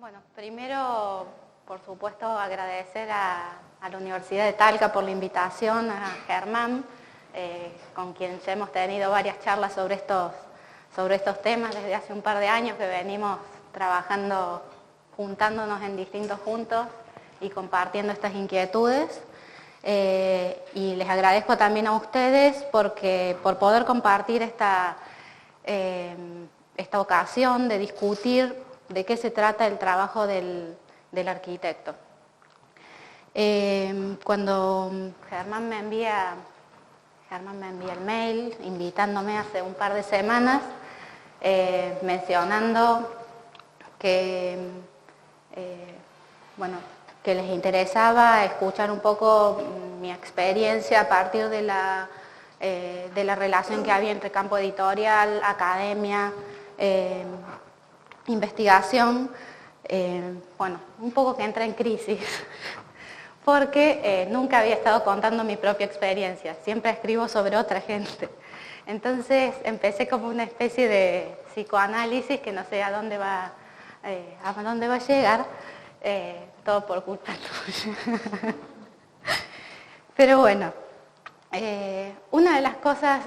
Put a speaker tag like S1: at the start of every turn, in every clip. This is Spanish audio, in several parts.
S1: Bueno, primero, por supuesto, agradecer a la Universidad de Talca por la invitación, a Germán, con quien ya hemos tenido varias charlas sobre estos temas desde hace un par de años que venimos trabajando, juntándonos en distintos puntos y compartiendo estas inquietudes. Y les agradezco también a ustedes por poder compartir esta ocasión de discutir de qué se trata el trabajo del arquitecto. Cuando Germán me envía el mail invitándome hace un par de semanas, mencionando que les interesaba escuchar un poco mi experiencia a partir de la relación que había entre campo editorial, academia, investigación, un poco que entra en crisis, porque nunca había estado contando mi propia experiencia, siempre escribo sobre otra gente. Entonces empecé como una especie de psicoanálisis que no sé a dónde va a llegar, todo por culpa tuya. Pero bueno, una de las cosas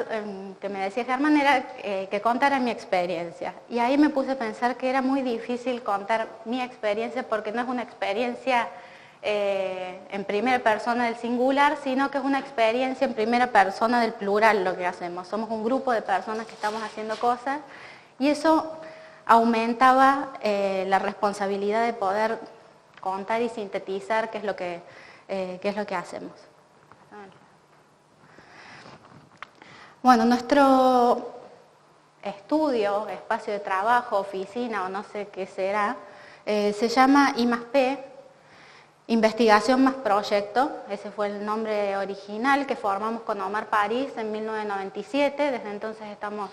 S1: que me decía Germán era que contara mi experiencia. Y ahí me puse a pensar que era muy difícil contar mi experiencia porque no es una experiencia en primera persona del singular, sino que es una experiencia en primera persona del plural lo que hacemos. Somos un grupo de personas que estamos haciendo cosas y eso aumentaba la responsabilidad de poder contar y sintetizar qué es lo que hacemos. Bueno, nuestro estudio, espacio de trabajo, oficina o no sé qué será, se llama I+P, Investigación más Proyecto. Ese fue el nombre original que formamos con Omar París en 1997. Desde entonces estamos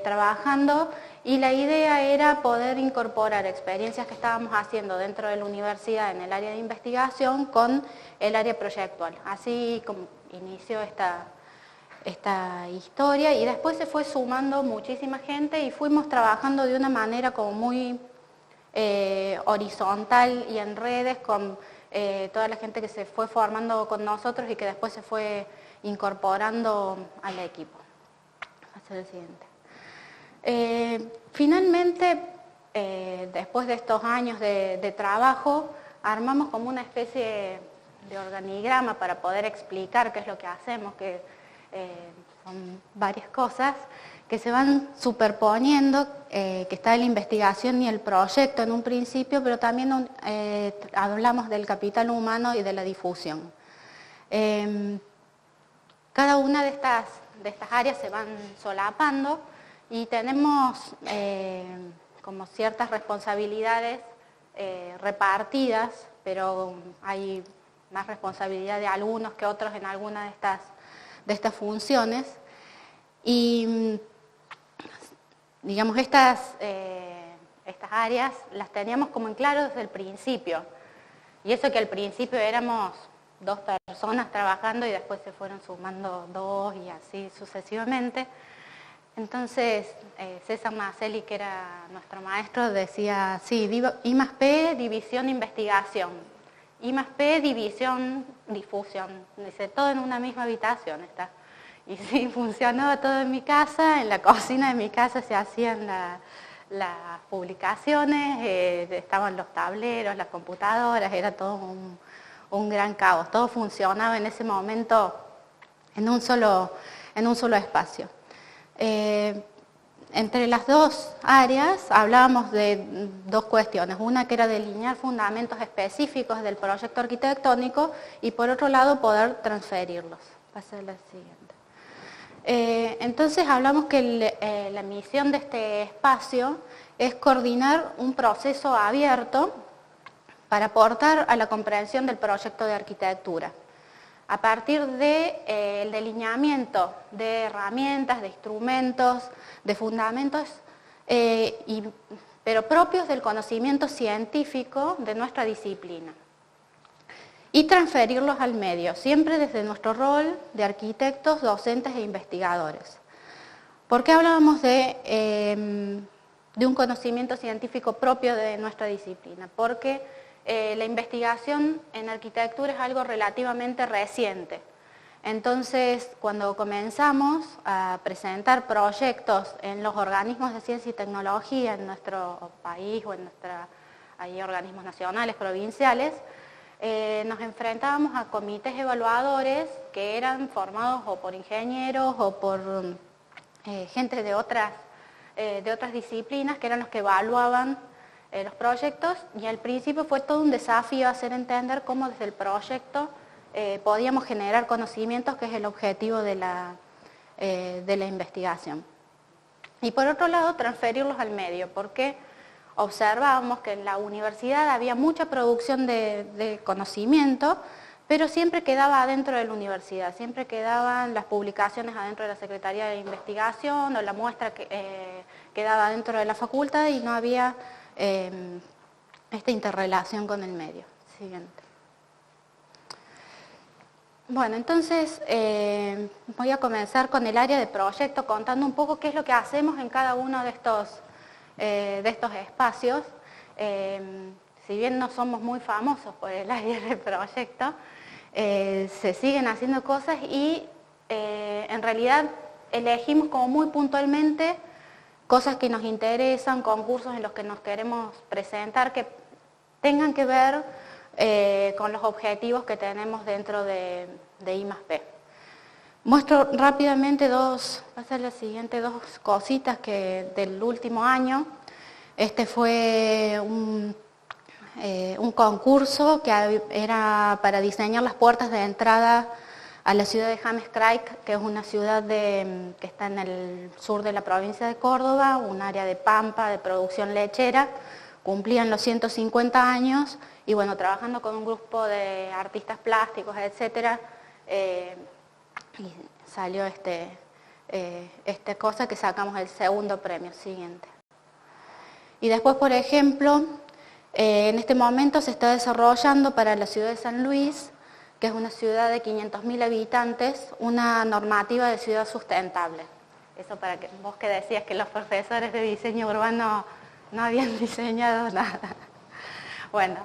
S1: trabajando y la idea era poder incorporar experiencias que estábamos haciendo dentro de la universidad en el área de investigación con el área proyectual. Así como inició esta historia y después se fue sumando muchísima gente y fuimos trabajando de una manera como muy horizontal y en redes con toda la gente que se fue formando con nosotros y que después se fue incorporando al equipo. Va a ser el siguiente. Finalmente, después de estos años de trabajo, armamos como una especie de organigrama para poder explicar qué es lo que hacemos, son varias cosas que se van superponiendo, que está la investigación y el proyecto en un principio, pero también hablamos del capital humano y de la difusión. Cada una de estas áreas se van solapando y tenemos como ciertas responsabilidades repartidas, pero hay más responsabilidad de algunos que otros en alguna de estas funciones y digamos estas áreas las teníamos como en claro desde el principio y eso que al principio éramos 2 personas trabajando y después se fueron sumando 2 y así sucesivamente. Entonces César Maselli, que era nuestro maestro, decía, sí, I+P, división, investigación. I+P, división, difusión. Dice, todo en una misma habitación está. Y sí, funcionaba todo en mi casa, en la cocina de mi casa se hacían las publicaciones, estaban los tableros, las computadoras, era todo un gran caos. Todo funcionaba en ese momento en un solo espacio. Entre las 2 áreas hablábamos de 2 cuestiones, una que era delinear fundamentos específicos del proyecto arquitectónico y por otro lado poder transferirlos. Pasa a la siguiente. Entonces hablamos que la misión de este espacio es coordinar un proceso abierto para aportar a la comprensión del proyecto de arquitectura a partir del delineamiento de herramientas, de instrumentos, de fundamentos, pero propios del conocimiento científico de nuestra disciplina. Y transferirlos al medio, siempre desde nuestro rol de arquitectos, docentes e investigadores. ¿Por qué hablábamos de de un conocimiento científico propio de nuestra disciplina, porque la investigación en arquitectura es algo relativamente reciente. Entonces, cuando comenzamos a presentar proyectos en los organismos de ciencia y tecnología en nuestro país o en hay organismos nacionales, provinciales, nos enfrentábamos a comités evaluadores que eran formados o por ingenieros o por gente de otras disciplinas, que eran los que evaluaban los proyectos, y al principio fue todo un desafío hacer entender cómo desde el proyecto podíamos generar conocimientos, que es el objetivo de la investigación. Y por otro lado, transferirlos al medio, porque observábamos que en la universidad había mucha producción de conocimiento, pero siempre quedaba adentro de la universidad, siempre quedaban las publicaciones adentro de la Secretaría de Investigación, o la muestra que quedaba dentro de la facultad, y no había esta interrelación con el medio. Siguiente. Bueno, entonces voy a comenzar con el área de proyecto, contando un poco qué es lo que hacemos en cada uno de estos espacios. Si bien no somos muy famosos por el área de proyecto, se siguen haciendo cosas y en realidad elegimos como muy puntualmente cosas que nos interesan, concursos en los que nos queremos presentar, que tengan que ver con los objetivos que tenemos dentro de I+P. Muestro rápidamente dos cositas del último año. Este fue un concurso que era para diseñar las puertas de entrada a la ciudad de Hamerskraik, que es una ciudad que está en el sur de la provincia de Córdoba, un área de pampa, de producción lechera. Cumplían los 150 años y bueno, trabajando con un grupo de artistas plásticos, etcétera, y salió esta cosa que sacamos el segundo premio. Siguiente. Y después, por ejemplo, en este momento se está desarrollando para la ciudad de San Luis, que es una ciudad de 500.000 habitantes, una normativa de ciudad sustentable. Eso para que vos que decías que los profesores de diseño urbano no habían diseñado nada. Bueno,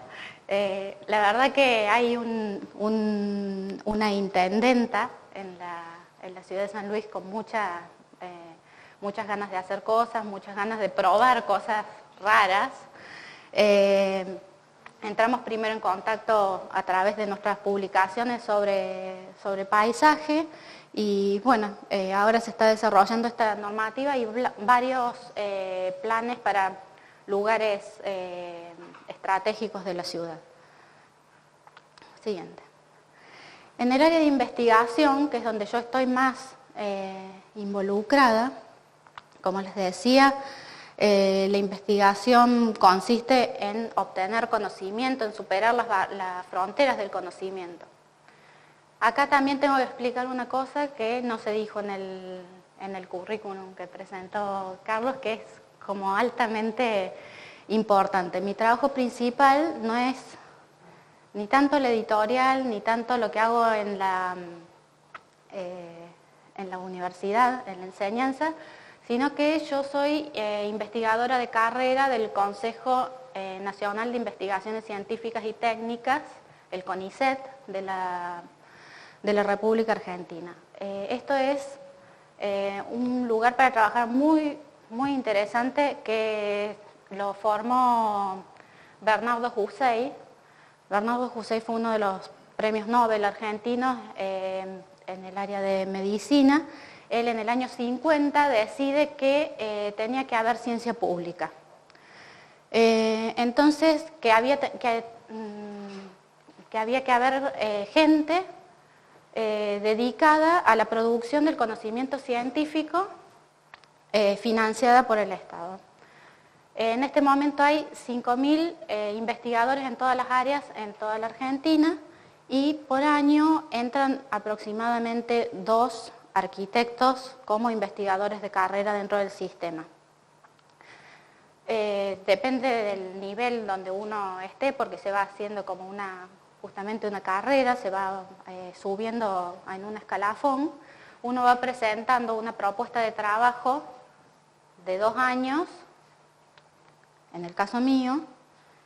S1: la verdad que hay una intendenta en la ciudad de San Luis con muchas ganas de hacer cosas, muchas ganas de probar cosas raras. Entramos primero en contacto a través de nuestras publicaciones sobre paisaje y bueno, ahora se está desarrollando esta normativa y varios planes para lugares estratégicos de la ciudad. Siguiente. En el área de investigación, que es donde yo estoy más involucrada, como les decía, la investigación consiste en obtener conocimiento, en superar las fronteras del conocimiento. Acá también tengo que explicar una cosa que no se dijo en el currículum que presentó Carlos, que es como altamente importante. Mi trabajo principal no es ni tanto el editorial, ni tanto lo que hago en la universidad, en la enseñanza, sino que yo soy investigadora de carrera del Consejo Nacional de Investigaciones Científicas y Técnicas, el CONICET, de la República Argentina. Esto es un lugar para trabajar muy, muy interesante que lo formó Bernardo Husey. Bernardo Husey fue uno de los premios Nobel argentinos en el área de medicina. Él en el año 50 decide que tenía que haber ciencia pública. Entonces, que había que haber gente dedicada a la producción del conocimiento científico financiada por el Estado. En este momento hay 5.000 investigadores en todas las áreas, en toda la Argentina, y por año entran aproximadamente 2 arquitectos como investigadores de carrera dentro del sistema. Depende del nivel donde uno esté, porque se va haciendo como justamente una carrera, se va subiendo en un escalafón. Uno va presentando una propuesta de trabajo de 2 años en el caso mío,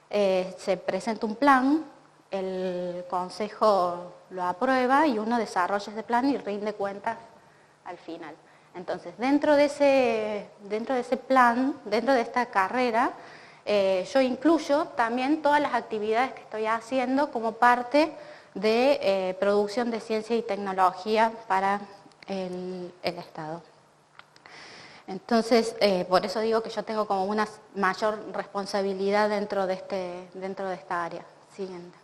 S1: se presenta un plan, el consejo lo aprueba y uno desarrolla ese plan y rinde cuentas al final. Entonces, dentro de ese plan, dentro de esta carrera, yo incluyo también todas las actividades que estoy haciendo como parte de producción de ciencia y tecnología para el Estado. Entonces, por eso digo que yo tengo como una mayor responsabilidad dentro de esta área. Siguiente.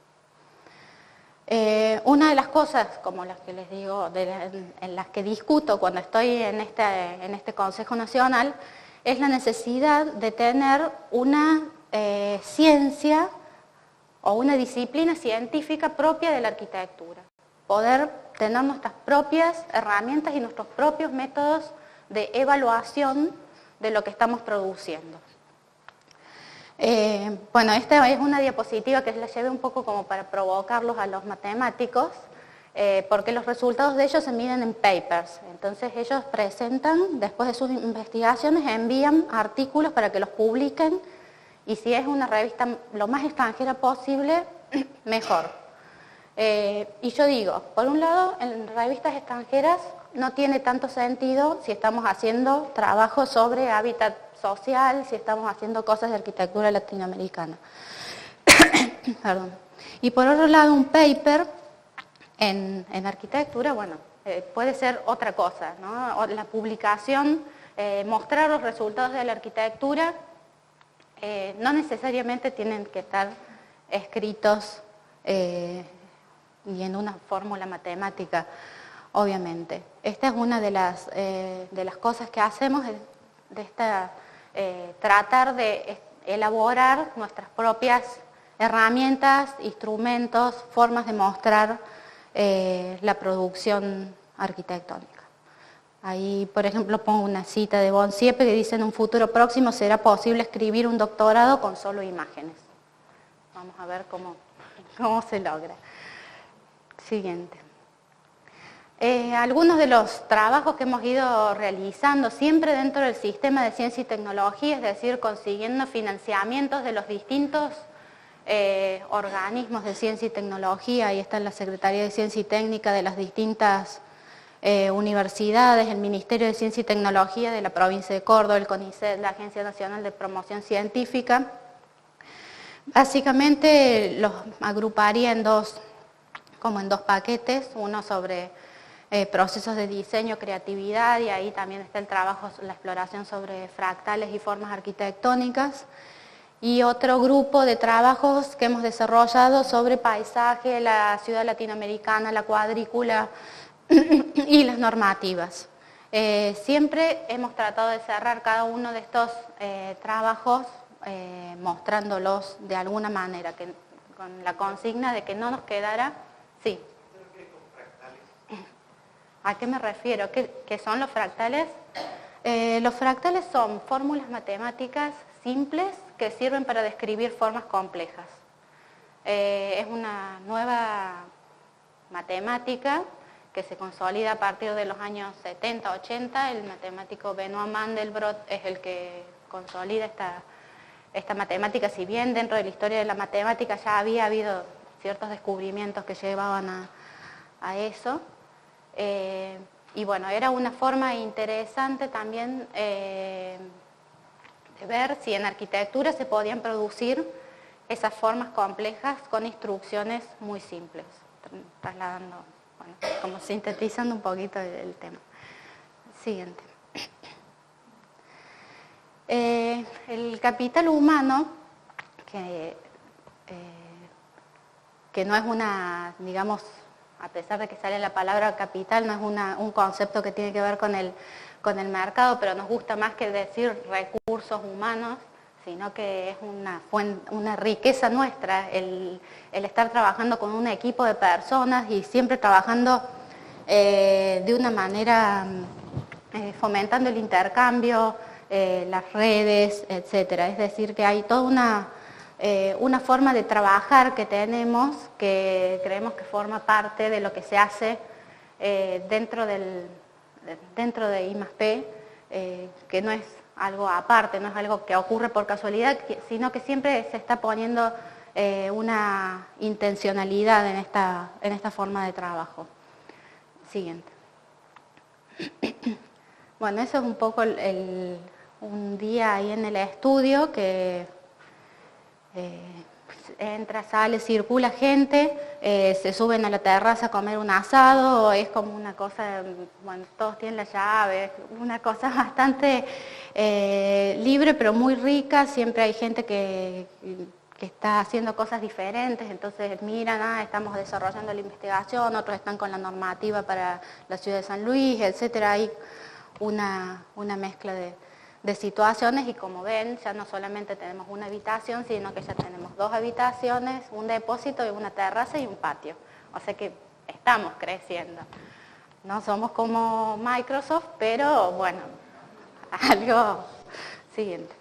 S1: Una de las cosas, como las que les digo, en las que discuto cuando estoy en este Consejo Nacional, es la necesidad de tener una ciencia o una disciplina científica propia de la arquitectura. Poder tener nuestras propias herramientas y nuestros propios métodos de evaluación de lo que estamos produciendo. Bueno, esta es una diapositiva que les llevé un poco como para provocarlos a los matemáticos, porque los resultados de ellos se miden en papers. Entonces ellos presentan, después de sus investigaciones, envían artículos para que los publiquen, y si es una revista lo más extranjera posible, mejor. Y yo digo, por un lado, en revistas extranjeras no tiene tanto sentido si estamos haciendo trabajo sobre hábitat social, si estamos haciendo cosas de arquitectura latinoamericana. Perdón. Y por otro lado, un paper en arquitectura, bueno, puede ser otra cosa, ¿no? La publicación, mostrar los resultados de la arquitectura, no necesariamente tienen que estar escritos y en una fórmula matemática, obviamente. Esta es una de las cosas que hacemos, tratar de elaborar nuestras propias herramientas, instrumentos, formas de mostrar la producción arquitectónica. Ahí, por ejemplo, pongo una cita de Bonsiepe que dice: en un futuro próximo será posible escribir un doctorado con solo imágenes. Vamos a ver cómo se logra. Siguiente. Algunos de los trabajos que hemos ido realizando siempre dentro del sistema de ciencia y tecnología, es decir, consiguiendo financiamientos de los distintos organismos de ciencia y tecnología. Ahí está la Secretaría de Ciencia y Técnica de las distintas universidades, el Ministerio de Ciencia y Tecnología de la provincia de Córdoba, el CONICET, la Agencia Nacional de Promoción Científica. Básicamente los agruparía en dos paquetes, uno sobre procesos de diseño, creatividad, y ahí también está el trabajo, la exploración sobre fractales y formas arquitectónicas, y otro grupo de trabajos que hemos desarrollado sobre paisaje, la ciudad latinoamericana, la cuadrícula y las normativas. Siempre hemos tratado de cerrar cada uno de estos trabajos mostrándolos de alguna manera, con la consigna de que no nos quedara... Sí. ¿A qué me refiero? ¿Qué son los fractales? Los fractales son fórmulas matemáticas simples que sirven para describir formas complejas. Es una nueva matemática que se consolida a partir de los años 70, 80. El matemático Benoit Mandelbrot es el que consolida esta matemática, si bien dentro de la historia de la matemática ya había habido ciertos descubrimientos que llevaban a eso. Y bueno, era una forma interesante también de ver si en arquitectura se podían producir esas formas complejas con instrucciones muy simples, trasladando, bueno, como sintetizando un poquito el tema. Siguiente. El capital humano, que no es una, digamos, a pesar de que sale la palabra capital, no es un concepto que tiene que ver con el mercado, pero nos gusta más que decir recursos humanos, sino que es una riqueza nuestra el estar trabajando con un equipo de personas y siempre trabajando de una manera fomentando el intercambio, las redes, etcétera. Es decir, que hay toda una forma de trabajar que tenemos, que creemos que forma parte de lo que se hace dentro de I+P, que no es algo aparte, no es algo que ocurre por casualidad, sino que siempre se está poniendo una intencionalidad en esta forma de trabajo. Siguiente. Bueno, eso es un poco un día ahí en el estudio que entra, sale, circula gente, se suben a la terraza a comer un asado, es como una cosa, bueno, todos tienen la llave, una cosa bastante libre pero muy rica, siempre hay gente que está haciendo cosas diferentes, entonces miran, estamos desarrollando la investigación, otros están con la normativa para la ciudad de San Luis, etcétera. Hay una mezcla de situaciones y como ven, ya no solamente tenemos una habitación, sino que ya tenemos 2 habitaciones, un depósito y una terraza y un patio. O sea que estamos creciendo. No somos como Microsoft, pero bueno, algo siguiente.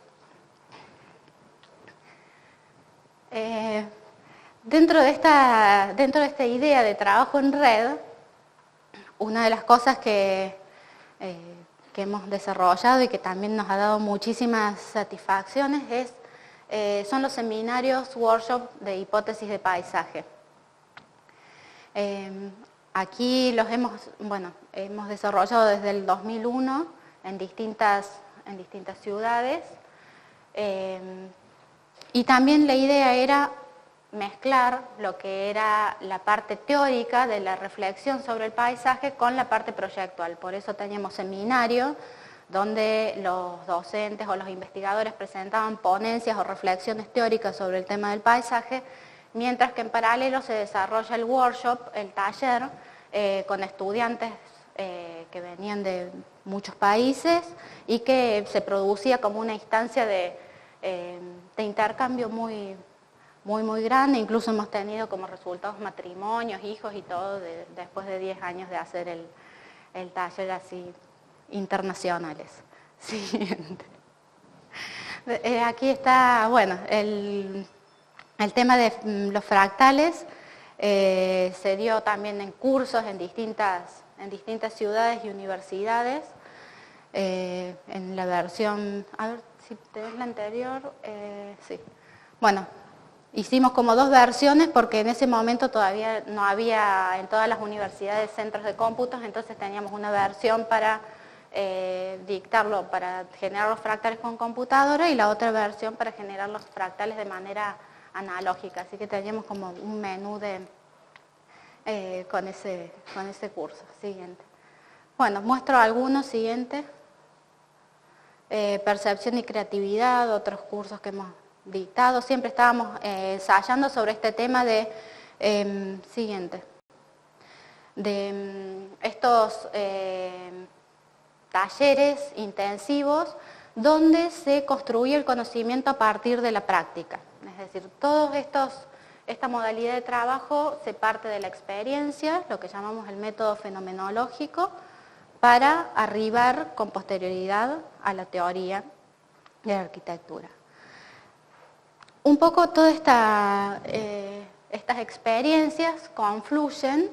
S1: Dentro de esta idea de trabajo en red, una de las cosas que hemos desarrollado y que también nos ha dado muchísimas satisfacciones son los seminarios, workshops de hipótesis de paisaje. Aquí los hemos desarrollado desde el 2001 en distintas ciudades. Y también la idea era mezclar lo que era la parte teórica de la reflexión sobre el paisaje con la parte proyectual. Por eso teníamos seminarios donde los docentes o los investigadores presentaban ponencias o reflexiones teóricas sobre el tema del paisaje, mientras que en paralelo se desarrolla el workshop, el taller, con estudiantes que venían de muchos países y que se producía como una instancia de intercambio muy grande. Incluso hemos tenido como resultados matrimonios, hijos y todo después de 10 años de hacer el taller así internacionales. Siguiente. Aquí está, bueno, el tema de los fractales se dio también en cursos en distintas ciudades y universidades. En la versión, a ver si tenés la anterior, sí. Bueno, hicimos como 2 versiones porque en ese momento todavía no había en todas las universidades centros de cómputos, entonces teníamos una versión para dictarlo, para generar los fractales con computadora y la otra versión para generar los fractales de manera analógica, así que teníamos como un menú con ese curso. Siguiente. Bueno, muestro algunos, siguiente. Percepción y creatividad, otros cursos que hemos dictado, siempre estábamos ensayando sobre este tema de, siguiente, de estos talleres intensivos donde se construye el conocimiento a partir de la práctica. Es decir, esta modalidad de trabajo se parte de la experiencia, lo que llamamos el método fenomenológico, para arribar con posterioridad a la teoría de la arquitectura. Un poco todas estas experiencias confluyen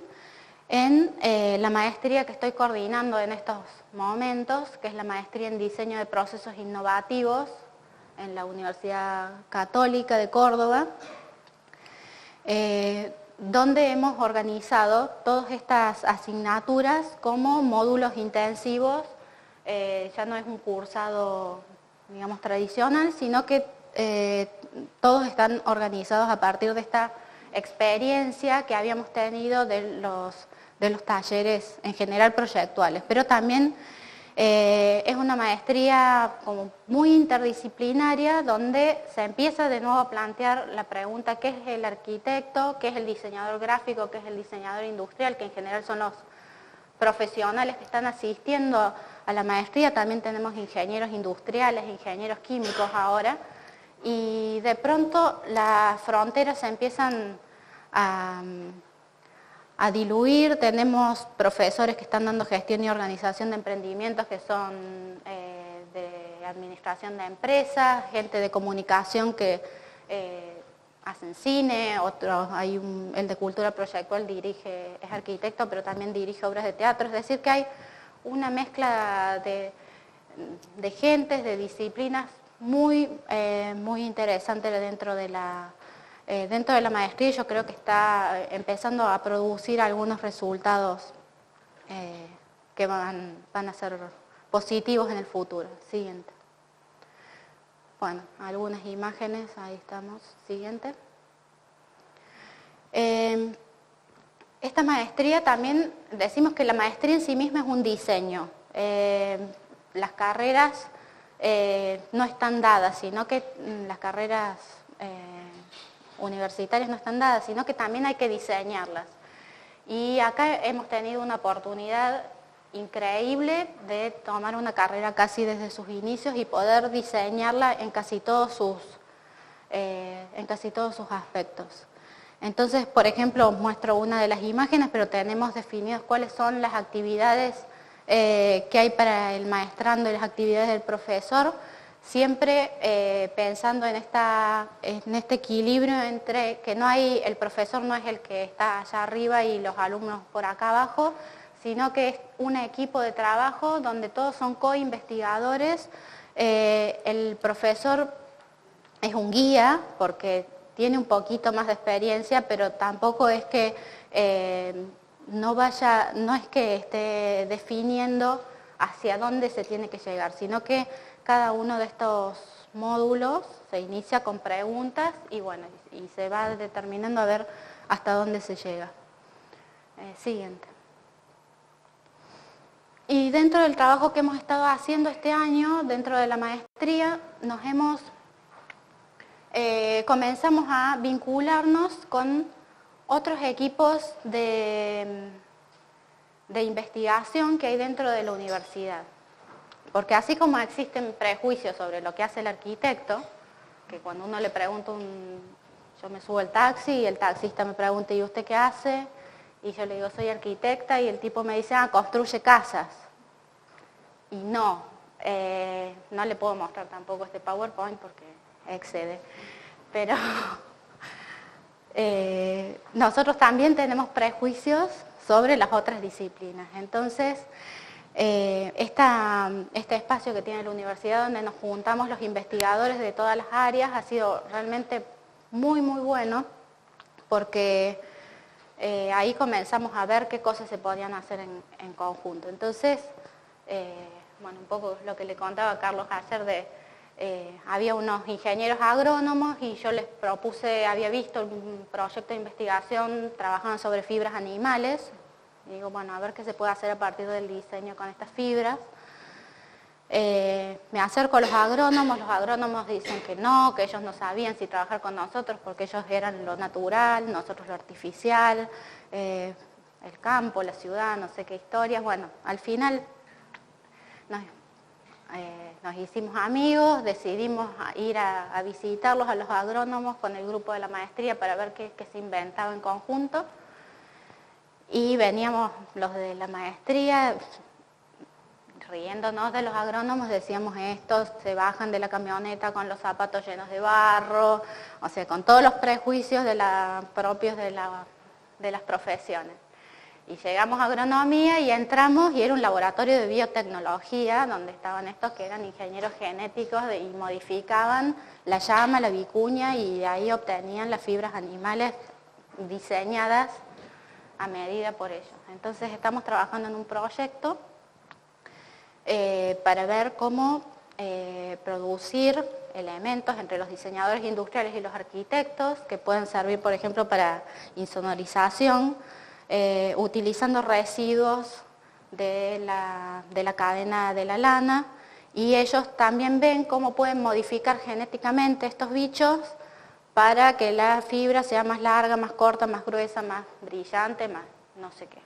S1: en la maestría que estoy coordinando en estos momentos, que es la maestría en diseño de procesos innovativos en la Universidad Católica de Córdoba, donde hemos organizado todas estas asignaturas como módulos intensivos. Ya no es un cursado, digamos, tradicional, sino que todos están organizados a partir de esta experiencia que habíamos tenido de los talleres en general proyectuales, pero también es una maestría como muy interdisciplinaria donde se empieza de nuevo a plantear la pregunta: ¿qué es el arquitecto? ¿Qué es el diseñador gráfico? ¿Qué es el diseñador industrial? Que en general son los profesionales que están asistiendo a la maestría. También tenemos ingenieros industriales, ingenieros químicos ahora, y de pronto las fronteras se empiezan a diluir. Tenemos profesores que están dando gestión y organización de emprendimientos, que son de administración de empresas, gente de comunicación que hacen cine, hay el de cultura proyectual es arquitecto, pero también dirige obras de teatro. Es decir, que hay una mezcla de gentes, de disciplinas muy interesantes dentro de la maestría. Yo creo que está empezando a producir algunos resultados que van a ser positivos en el futuro. Siguiente. Bueno, algunas imágenes, ahí estamos. Siguiente. Esta maestría también, decimos que la maestría en sí misma es un diseño. Las carreras no están dadas, sino que las carreras universitarias no están dadas, sino que también hay que diseñarlas. Y acá hemos tenido una oportunidad increíble de tomar una carrera casi desde sus inicios y poder diseñarla en casi todos sus aspectos. Entonces, por ejemplo, os muestro una de las imágenes, pero tenemos definidos cuáles son las actividades que hay para el maestrando y las actividades del profesor, siempre pensando en este equilibrio entre que el profesor no es el que está allá arriba y los alumnos por acá abajo, sino que es un equipo de trabajo donde todos son co-investigadores. El profesor es un guía porque tiene un poquito más de experiencia, pero tampoco es que no es que esté definiendo hacia dónde se tiene que llegar, sino que cada uno de estos módulos se inicia con preguntas y bueno, y se va determinando a ver hasta dónde se llega. Siguiente. Y dentro del trabajo que hemos estado haciendo este año, dentro de la maestría, comenzamos a vincularnos con otros equipos de investigación que hay dentro de la universidad. Porque así como existen prejuicios sobre lo que hace el arquitecto, que cuando uno le pregunta, yo me subo al taxi y el taxista me pregunta, ¿y usted qué hace? Y yo le digo, soy arquitecta, y el tipo me dice, construye casas. Y no le puedo mostrar tampoco este PowerPoint porque excede. Pero nosotros también tenemos prejuicios sobre las otras disciplinas. Entonces, este espacio que tiene la universidad donde nos juntamos los investigadores de todas las áreas ha sido realmente muy, muy bueno porque ahí comenzamos a ver qué cosas se podían hacer en conjunto. Entonces, bueno, un poco lo que le contaba a Carlos ayer había unos ingenieros agrónomos y yo les propuse, había visto un proyecto de investigación trabajando sobre fibras animales. Y digo, bueno, a ver qué se puede hacer a partir del diseño con estas fibras. Me acerco a los agrónomos dicen que no, que ellos no sabían si trabajar con nosotros porque ellos eran lo natural, nosotros lo artificial, el campo, la ciudad, no sé qué historias. Bueno, al final nos hicimos amigos, decidimos ir a visitarlos a los agrónomos con el grupo de la maestría para ver qué se inventaba en conjunto. Y veníamos los de la maestría riéndonos de los agrónomos, decíamos estos se bajan de la camioneta con los zapatos llenos de barro, o sea, con todos los prejuicios propios de las profesiones. Y llegamos a agronomía y entramos y era un laboratorio de biotecnología donde estaban estos que eran ingenieros genéticos y modificaban la llama, la vicuña y de ahí obtenían las fibras animales diseñadas a medida por ellos. Entonces estamos trabajando en un proyecto para ver cómo producir elementos entre los diseñadores industriales y los arquitectos que pueden servir, por ejemplo, para insonorización, utilizando residuos de la cadena de la lana, y ellos también ven cómo pueden modificar genéticamente estos bichos para que la fibra sea más larga, más corta, más gruesa, más brillante, más no sé qué.